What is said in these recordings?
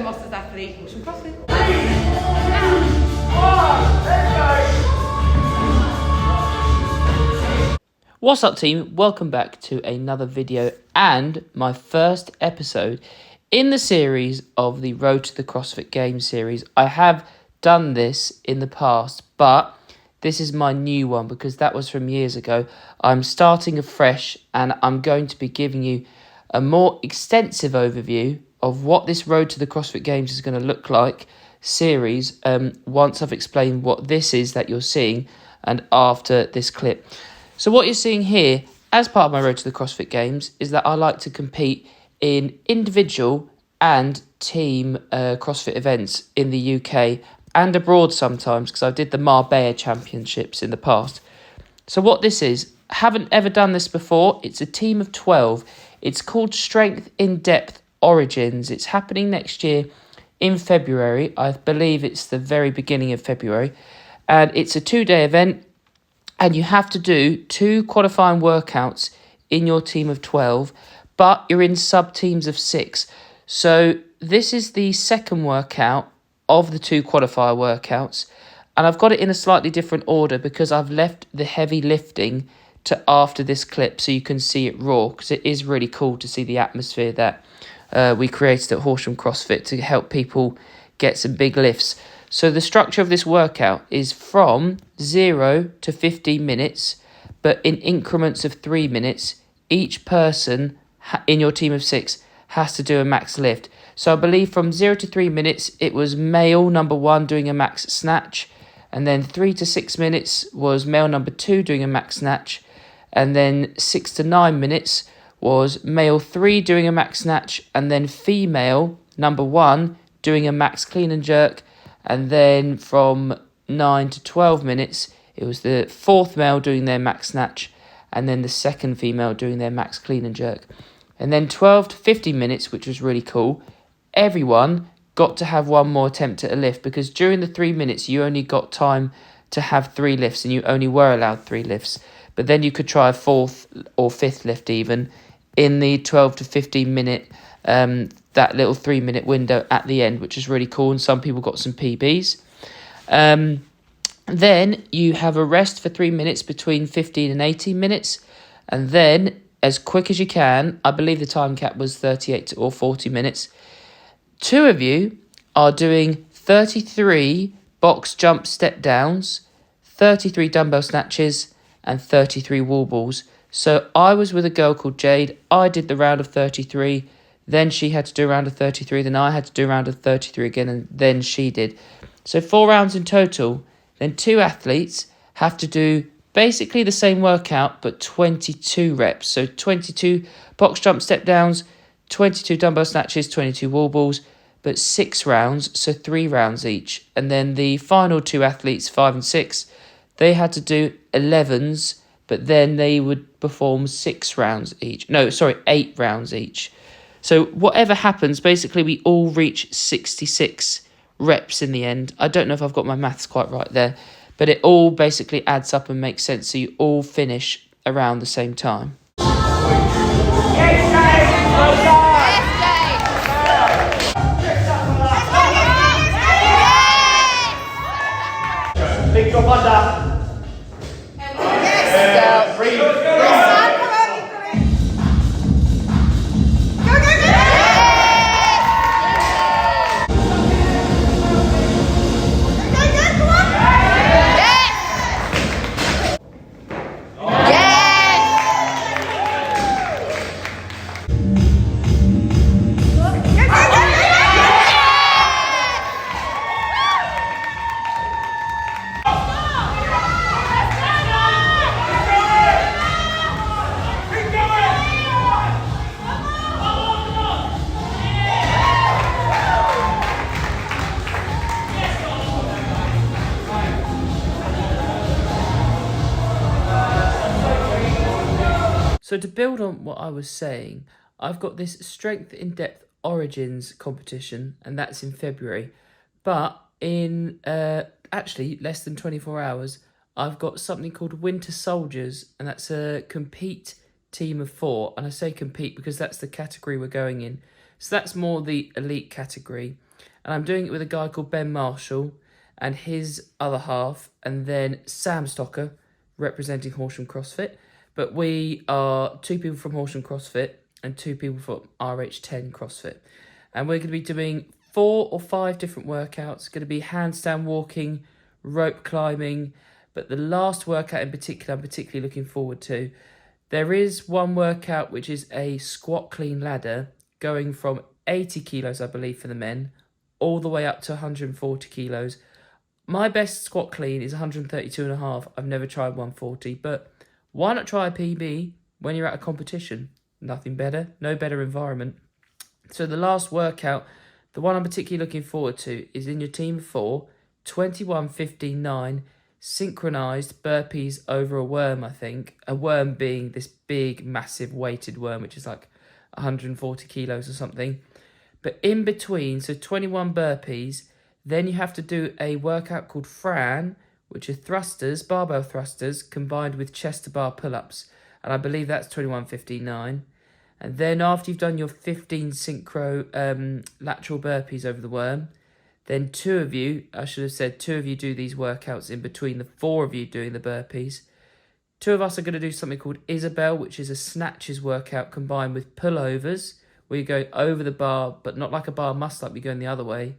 Mosters athlete, Horsham CrossFit. What's up, team? Welcome back to another video and my first episode in the series of the Road to the CrossFit Games series. I have done this in the past, but this is my new one because that was from years ago. I'm starting afresh and I'm going to be giving you a more extensive overview of what this Road to the CrossFit Games is going to look like series once I've explained what this is that you're seeing and after this clip. So what you're seeing here as part of my Road to the CrossFit Games is that I like to compete in individual and team CrossFit events in the UK and abroad sometimes because I did the Marbella Championships in the past. So what this is, I haven't ever done this before. It's a team of 12. It's called Strength in Depth Origins. It's happening next year in February. I believe it's the very beginning of February. And it's a 2-day event. And you have to do 2 qualifying workouts in your team of 12, but you're in sub-teams of 6. So this is the second workout of the 2 qualifier workouts. And I've got it in a slightly different order because I've left the heavy lifting to after this clip so you can see it raw, because it is really cool to see the atmosphere that we created at Horsham CrossFit to help people get some big lifts. So the structure of this workout is from 0 to 15 minutes, but in increments of 3 minutes. Each person in your team of 6 has to do a max lift. So I believe from 0 to 3 minutes, it was male number 1 doing a max snatch. And then 3 to 6 minutes was male number 2 doing a max snatch. And then 6 to 9 minutes was male 3 doing a max snatch. And then female number 1 doing a max clean and jerk. And then from 9 to 12 minutes, it was the 4th male doing their max snatch, and then the 2nd female doing their max clean and jerk. And then 12 to 15 minutes, which was really cool, everyone got to have one more attempt at a lift, because during the 3 minutes, you only got time to have 3 lifts, and you only were allowed 3 lifts. But then you could try a 4th or 5th lift even in the 12 to 15 minute that little 3-minute window at the end, which is really cool, and some people got some PBs. Then you have a rest for 3 minutes between 15 and 18 minutes, and then as quick as you can, I believe the time cap was 38 or 40 minutes, 2 of you are doing 33 box jump step downs, 33 dumbbell snatches, and 33 wall balls. So I was with a girl called Jade. I did the round of 33. Then she had to do a round of 33. Then I had to do a round of 33 again. And then she did. So 4 rounds in total. Then 2 athletes have to do basically the same workout, but 22 reps. So 22 box jump step downs, 22 dumbbell snatches, 22 wall balls, but 6 rounds. So 3 rounds each. And then the final 2 athletes, 5 and 6, they had to do 11s, but then they would perform 8 rounds each. So whatever happens, basically we all reach 66 reps in the end. I don't know if I've got my maths quite right there, but it all basically adds up and makes sense. So you all finish around the same time. Big drop under. So to build on what I was saying, I've got this Strength in Depth Origins competition, and that's in February. But in actually less than 24 hours, I've got something called Winter Soldiers, and that's a compete team of 4. And I say compete because that's the category we're going in. So that's more the elite category. And I'm doing it with a guy called Ben Marshall and his other half, and then Sam Stocker representing Horsham CrossFit. But we are 2 people from Horsham CrossFit and 2 people from RH10 CrossFit. And we're going to be doing 4 or 5 different workouts. It's going to be handstand walking, rope climbing, but the last workout in particular I'm particularly looking forward to. There is one workout which is a squat clean ladder going from 80 kilos, I believe, for the men, all the way up to 140 kilos. My best squat clean is 132.5. I've never tried 140, but why not try a PB when you're at a competition? Nothing better, no better environment. So the last workout, the one I'm particularly looking forward to, is in your team of 4, 21, 15, 9, synchronized burpees over a worm, I think. A worm being this big, massive weighted worm, which is like 140 kilos or something. But in between, so 21 burpees, then you have to do a workout called Fran, which are thrusters, barbell thrusters, combined with chest to bar pull-ups. And I believe that's 21, 15, 9. And then after you've done your 15 synchro lateral burpees over the worm, then 2 of you, I should have said 2 of you do these workouts in between the 4 of you doing the burpees. 2 of us are going to do something called Isabel, which is a snatches workout combined with pullovers, where you're going over the bar, but not like a bar muscle up, you're going the other way.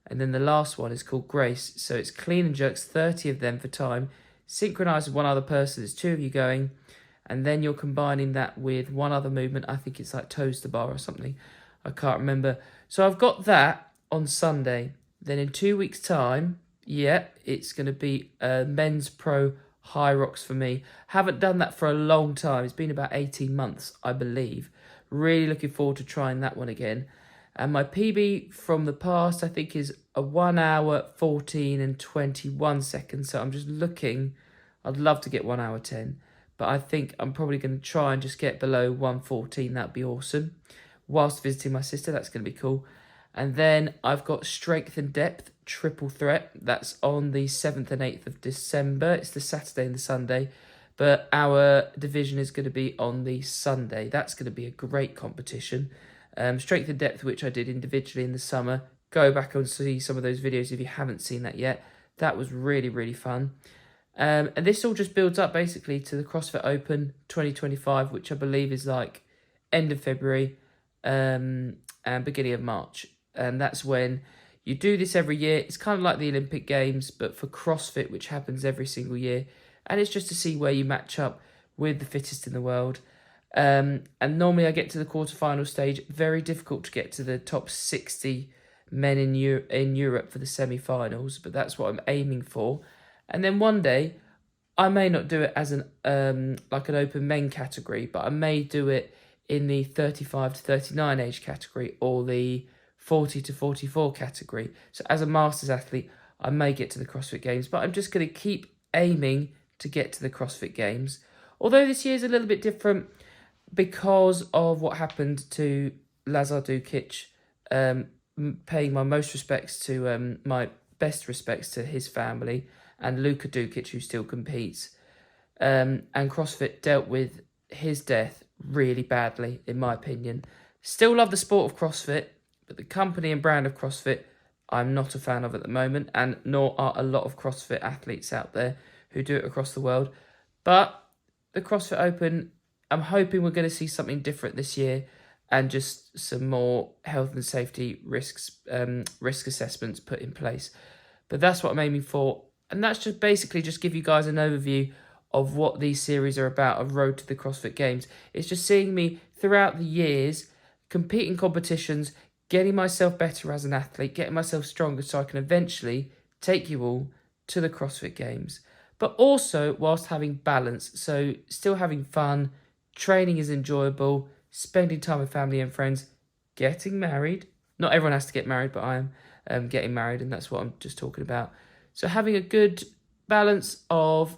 And then the last one is called Grace. So it's clean and jerks, 30 of them for time, synchronized with one other person. There's 2 of you going. And then you're combining that with one other movement. I think it's like toes to bar or something. I can't remember. So I've got that on Sunday. Then in 2 weeks' time, it's going to be men's pro high rocks for me. Haven't done that for a long time. It's been about 18 months, I believe. Really looking forward to trying that one again. And my PB from the past, I think, is a 1 hour, 14 and 21 seconds. So I'm just looking. I'd love to get 1 hour 10. But I think I'm probably going to try and just get below 1:14. That'd be awesome. Whilst visiting my sister, that's going to be cool. And then I've got strength and depth triple threat. That's on the 7th and 8th of December. It's the Saturday and the Sunday. But our division is going to be on the Sunday. That's going to be a great competition. Strength and depth, which I did individually in the summer. Go back and see some of those videos if you haven't seen that yet. That was really, really fun. And this all just builds up basically to the CrossFit Open 2025, which I believe is like end of February and beginning of March. And that's when you do this every year. It's kind of like the Olympic Games, but for CrossFit, which happens every single year. And it's just to see where you match up with the fittest in the world. And normally I get to the quarterfinal stage. Very difficult to get to the top 60 men in Europe for the semi-finals, but that's what I'm aiming for. And then one day, I may not do it as an like an open men category, but I may do it in the 35 to 39 age category or the 40 to 44 category. So as a masters athlete, I may get to the CrossFit Games, but I'm just going to keep aiming to get to the CrossFit Games. Although this year is a little bit different because of what happened to Lazar Dukic, paying my most respects to my best respects to his family, and Luka Dukic, who still competes. And CrossFit dealt with his death really badly, in my opinion. Still love the sport of CrossFit, but the company and brand of CrossFit, I'm not a fan of at the moment, and nor are a lot of CrossFit athletes out there who do it across the world. But the CrossFit Open, I'm hoping we're going to see something different this year, and just some more health and safety risk assessments put in place. But that's what I'm aiming for. And that's just basically just give you guys an overview of what these series are about, of Road to the CrossFit Games. It's just seeing me throughout the years, competing competitions, getting myself better as an athlete, getting myself stronger so I can eventually take you all to the CrossFit Games. But also whilst having balance, so still having fun, training is enjoyable, spending time with family and friends, getting married. Not everyone has to get married, but I am getting married, and that's what I'm just talking about. So having a good balance of,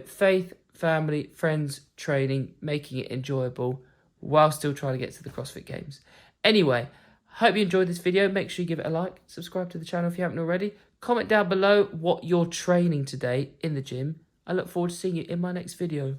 faith, family, friends, training, making it enjoyable while still trying to get to the CrossFit Games. Anyway, hope you enjoyed this video. Make sure you give it a like, subscribe to the channel if you haven't already. Comment down below what you're training today in the gym. I look forward to seeing you in my next video.